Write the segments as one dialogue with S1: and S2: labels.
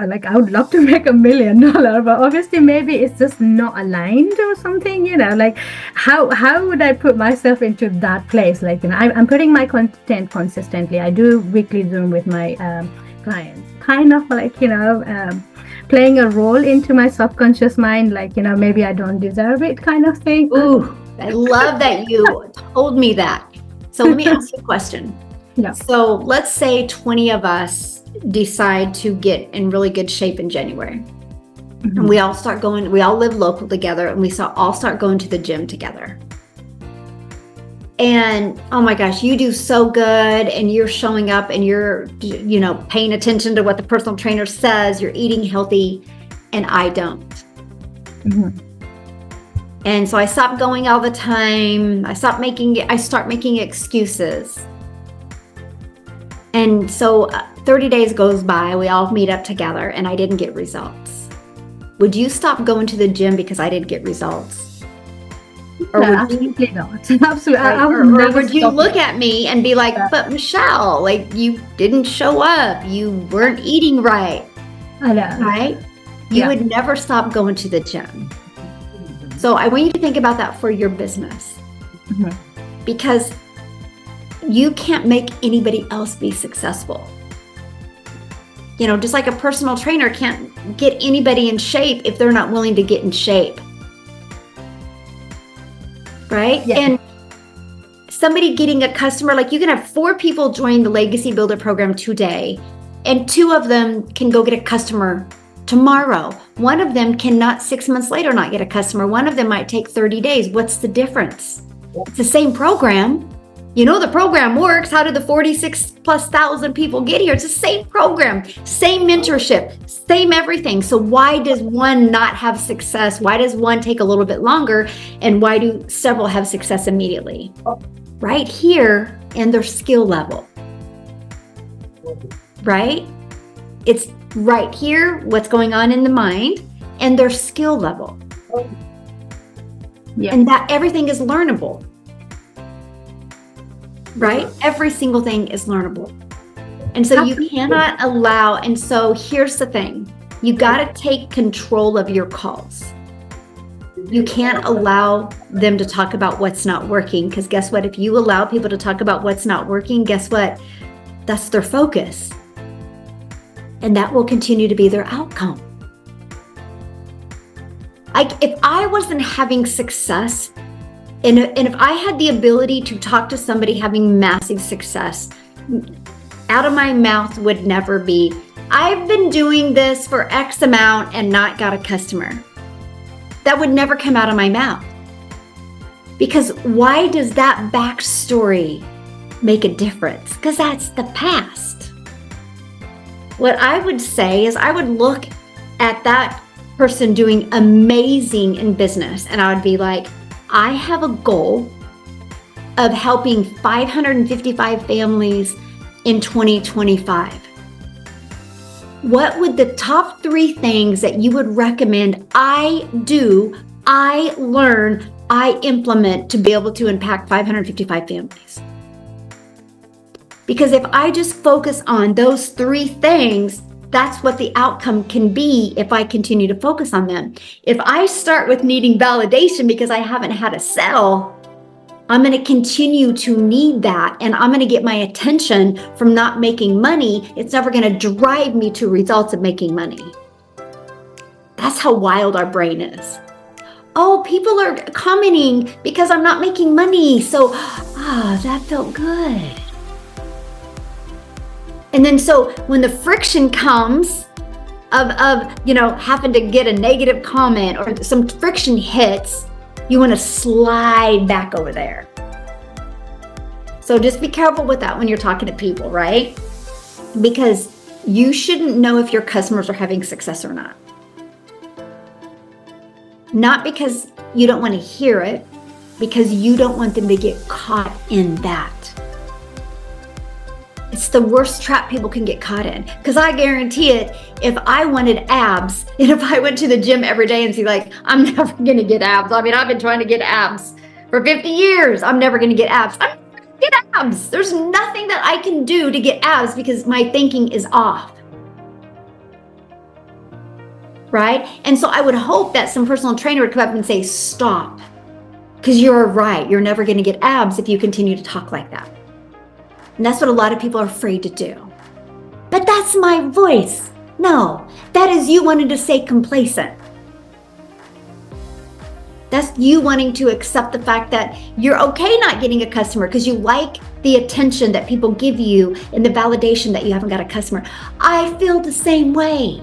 S1: like I would love to make $1 million, but obviously maybe it's just not aligned or something, like how would I put myself into that place? Like, I'm putting my content consistently. I do weekly Zoom with my clients, kind of like, playing a role into my subconscious mind, like, maybe I don't deserve it kind of thing.
S2: Ooh, I love that you told me that. So let me ask you a question.
S1: Yeah.
S2: So let's say 20 of us decide to get in really good shape in January. Mm-hmm. And we all live local together, and we all start going to the gym together. And oh my gosh, you do so good, and you're showing up, and you're, paying attention to what the personal trainer says, you're eating healthy, and I don't. Mm-hmm. And so I stop going all the time. I start making excuses. And so 30 days goes by, we all meet up together, and I didn't get results. Would you stop going to the gym because I didn't get results? Or
S1: no,
S2: would
S1: absolutely not. Absolutely.
S2: Right? Or would you look at me and be like, but Michelle, like, you didn't show up. You weren't eating right.
S1: I know.
S2: Right? You would never stop going to the gym. So I want you to think about that for your business. Mm-hmm. Because you can't make anybody else be successful. Just like a personal trainer can't get anybody in shape if they're not willing to get in shape. Right? Yeah. And somebody getting a customer, like you can have 4 people join the Legacy Builder program today, and 2 of them can go get a customer tomorrow. One of them cannot 6 months later not get a customer. One of them might take 30 days. What's the difference? It's the same program. The program works. How did the 46,000+ people get here? It's the same program, same mentorship, same everything. So why does one not have success? Why does one take a little bit longer? And why do several have success immediately? Right here in their skill level. Right? It's right here, what's going on in the mind and their skill level. Yeah. And that everything is learnable. Right? Every single thing is learnable. And so you cannot allow, and so here's the thing, you got to take control of your calls. You can't allow them to talk about what's not working, because guess what? If you allow people to talk about what's not working, guess what? That's their focus. And that will continue to be their outcome. If I wasn't having success, and if I had the ability to talk to somebody having massive success, out of my mouth would never be, I've been doing this for X amount and not got a customer. That would never come out of my mouth. Because why does that backstory make a difference? Because that's the past. What I would say is I would look at that person doing amazing in business, and I would be like, I have a goal of helping 555 families in 2025. What would the top 3 things that you would recommend I do, I learn, I implement to be able to impact 555 families? Because if I just focus on those 3 things, that's what the outcome can be if I continue to focus on them. If I start with needing validation because I haven't had a sell, I'm going to continue to need that, and I'm going to get my attention from not making money. It's never going to drive me to results of making money. That's how wild our brain is. Oh, people are commenting because I'm not making money. So, that felt good. And then so when the friction comes of having to get a negative comment or some friction hits, you want to slide back over there. So just be careful with that when you're talking to people, right? Because you shouldn't know if your customers are having success or not. Not because you don't want to hear it, because you don't want them to get caught in that. It's the worst trap people can get caught in. Because I guarantee it, if I wanted abs, and if I went to the gym every day and see like, I'm never going to get abs. I mean, I've been trying to get abs for 50 years. I'm never going to get abs. I'm never going to get abs. There's nothing that I can do to get abs because my thinking is off. right? And so I would hope that some personal trainer would come up and say, stop, because you're right. You're never going to get abs if you continue to talk like that. And that's what a lot of people are afraid to do. But that's my voice. No, that is you wanting to stay complacent. That's you wanting to accept the fact that you're okay not getting a customer because you like the attention that people give you and the validation that you haven't got a customer. I feel the same way.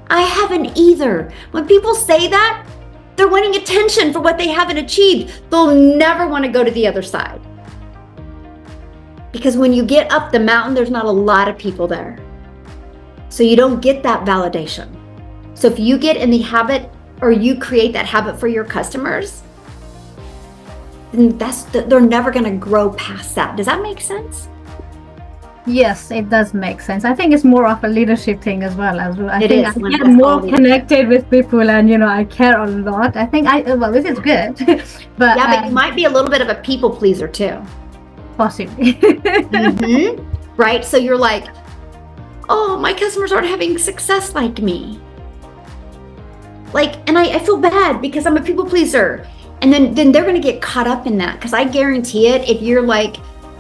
S2: I haven't either. When people say that, they're wanting attention for what they haven't achieved. They'll never want to go to the other side. Because when you get up the mountain, there's not a lot of people there. So you don't get that validation. So if you get in the habit or you create that habit for your customers, then they're never going to grow past that. Does that make sense?
S1: Yes, it does make sense. I think it's more of a leadership thing as well. I think I get
S2: that's
S1: more connected with people, and I care a lot. I think this is good, but
S2: but you might be a little bit of a people pleaser too.
S1: Possibly.
S2: Right? So you're like, oh, my customers aren't having success like me. And I feel bad because I'm a people pleaser. And then they're going to get caught up in that, because I guarantee it, if you're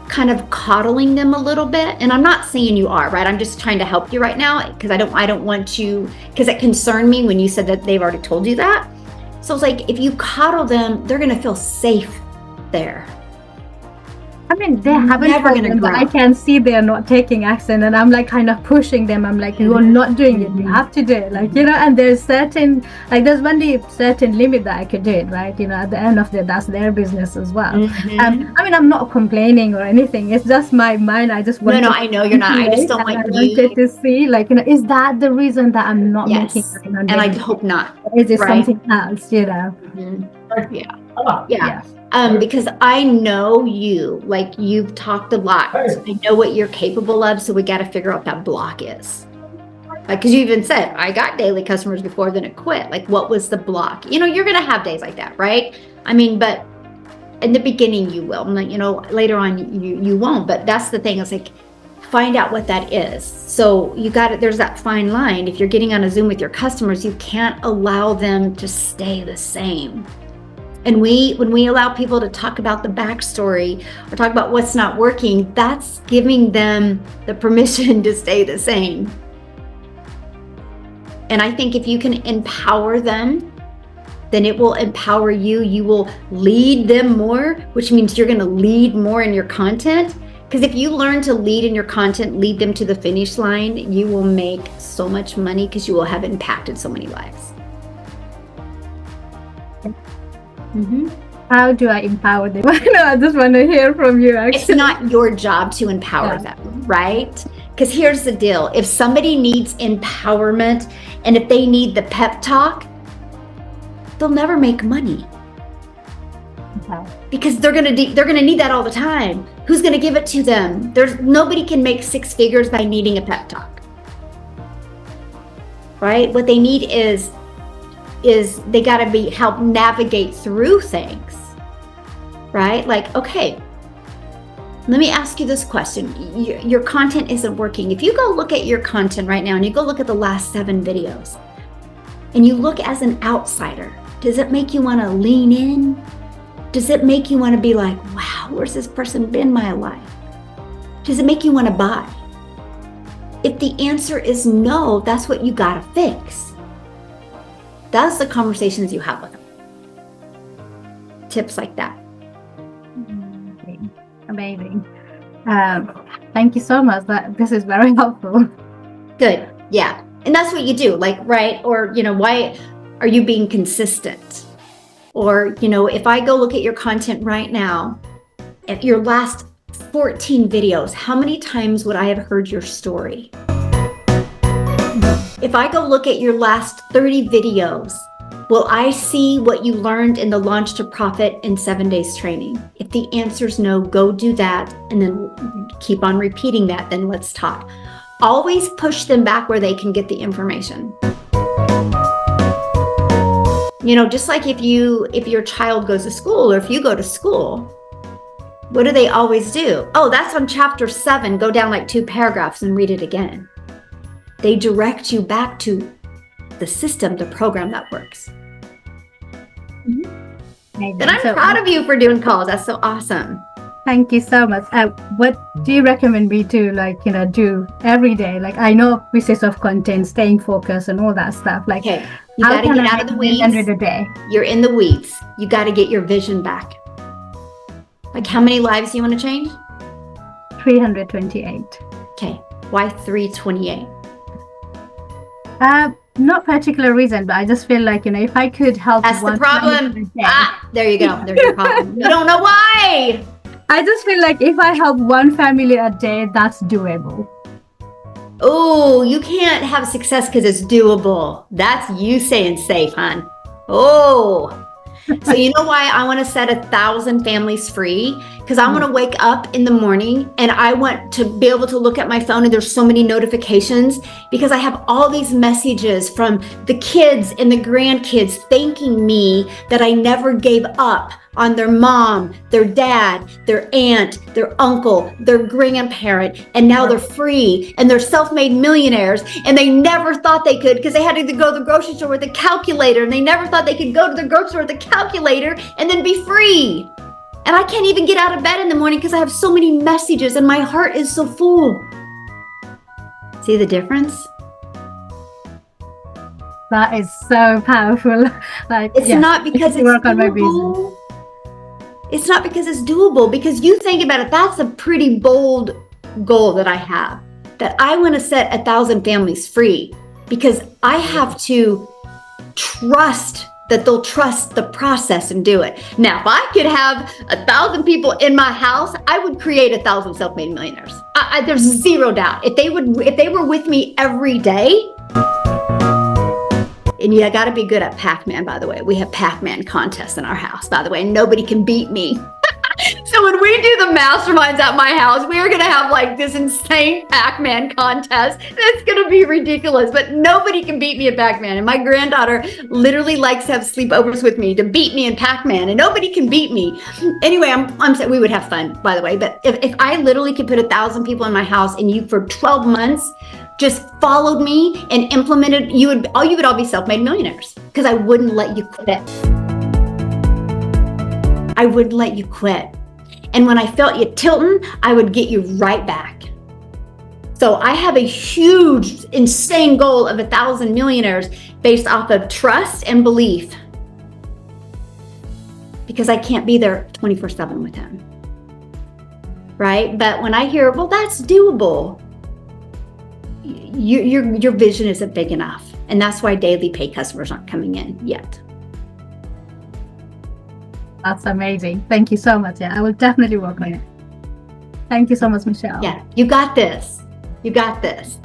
S2: kind of coddling them a little bit, and I'm not saying you are, right? I'm just trying to help you right now, because I don't want you, because it concerned me when you said that they've already told you that. So it's like, if you coddle them, they're going to feel safe there.
S1: I mean, they haven't told them, but I can see they're not taking action, and I'm kind of pushing them. I'm like, you are not doing it. You have to do it. And there's certain, there's only certain limit that I could do it, right? At the end of the day, that's their business as well. I mean, I'm not complaining or anything. It's just my mind. I just want
S2: No, I know you're not. I just don't want
S1: you to see, is that the reason that I'm not making it?
S2: And I hope not.
S1: Or is it something else,
S2: Yeah. Because I know you, you've talked a lot. So I know what you're capable of. So we got to figure out what that block is. Because you even said, I got daily customers before, then it quit. What was the block? You're going to have days like that, right? I mean, but in the beginning you will. Later on you won't. But that's the thing. It's find out what that is. So there's that fine line. If you're getting on a Zoom with your customers, you can't allow them to stay the same. And when we allow people to talk about the backstory or talk about what's not working, that's giving them the permission to stay the same. And I think if you can empower them, then it will empower you. You will lead them more, which means you're going to lead more in your content. Because if you learn to lead in your content, lead them to the finish line, you will make so much money because you will have impacted so many lives.
S1: How do I empower them? I just want to hear from you, actually.
S2: It's not your job to empower them, right? Because here's the deal. If somebody needs empowerment and if they need the pep talk, they'll never make money. Because they're gonna need that all the time. Who's gonna give it to them? Nobody can make six figures by needing a pep talk, right? What they need is they got to be helped navigate through things, right? Okay, let me ask you this question. Your content isn't working. If you go look at your content right now and you go look at the last 7 videos and you look as an outsider, does it make you want to lean in? Does it make you want to be like, wow, where's this person been my life? Does it make you want to buy? If the answer is no, that's what you got to fix. That's the conversations you have with them. Tips like that.
S1: Amazing. Thank you so much. This is very helpful.
S2: Good. Yeah. And that's what you do, right? Or, why are you being consistent? Or, if I go look at your content right now, at your last 14 videos, how many times would I have heard your story? If I go look at your last 30 videos, will I see what you learned in the Launch to Profit in 7 days training? If the answer is no, go do that and then keep on repeating that, then let's talk. Always push them back where they can get the information. Just like if your child goes to school or if you go to school, what do they always do? Oh, that's on chapter 7. Go down 2 paragraphs and read it again. They direct you back to the system, the program that works.
S1: Amazing.
S2: And I'm proud of you for doing calls. That's so awesome.
S1: Thank you so much. What do you recommend me to do every day? Like, I know pieces of content, staying focused and all that stuff. Like,
S2: okay, you got to get out of the weeds.
S1: A day?
S2: You're in the weeds. You got to get your vision back. Like, how many lives do you want to change?
S1: 328.
S2: Okay. Why 328?
S1: Not particular reason, but I just feel like, if I could help.
S2: That's the problem. There you go. There's your problem. You don't know why.
S1: I just feel like if I help one family a day, that's doable.
S2: Oh, you can't have success because it's doable. That's you saying safe, hon. Oh. So you know why I want to set 1,000 families free? Because I want to wake up in the morning and I want to be able to look at my phone and there's so many notifications because I have all these messages from the kids and the grandkids thanking me that I never gave up on their mom, their dad, their aunt, their uncle, their grandparent, and now they're free and they're self-made millionaires and they never thought they could because they had to go to the grocery store with a calculator and they never thought they could go to the grocery store with a calculator and then be free. And I can't even get out of bed in the morning because I have so many messages and my heart is so full. See the difference?
S1: That is so powerful. Like,
S2: it's not because it's
S1: work on my
S2: business. It's not because it's doable, because you think about it, that's a pretty bold goal that I have, that I want to set 1,000 families free because I have to trust that they'll trust the process and do it. Now, if I could have 1,000 people in my house, I would create 1,000 self-made millionaires. There's zero doubt. If they were with me every day, and you got to be good at Pac-Man, by the way. We have Pac-Man contests in our house, by the way, and nobody can beat me. So when we do the masterminds at my house, we are going to have like this insane Pac-Man contest. It's going to be ridiculous, but nobody can beat me at Pac-Man. And my granddaughter literally likes to have sleepovers with me to beat me in Pac-Man, and nobody can beat me. Anyway, I'm saying we would have fun, by the way. But if I literally could put 1,000 people in my house and you for 12 months just followed me and implemented, you would all be self-made millionaires because I wouldn't let you quit. I wouldn't let you quit. And when I felt you tilting, I would get you right back. So I have a huge, insane goal of 1,000 millionaires based off of trust and belief because I can't be there 24/7 with him. Right? But when I hear, well, that's doable, your vision isn't big enough. And that's why daily pay customers aren't coming in yet.
S1: That's amazing. Thank you so much. Yeah, I will definitely work on it. Thank you so much, Michelle.
S2: Yeah, you got this. You got this.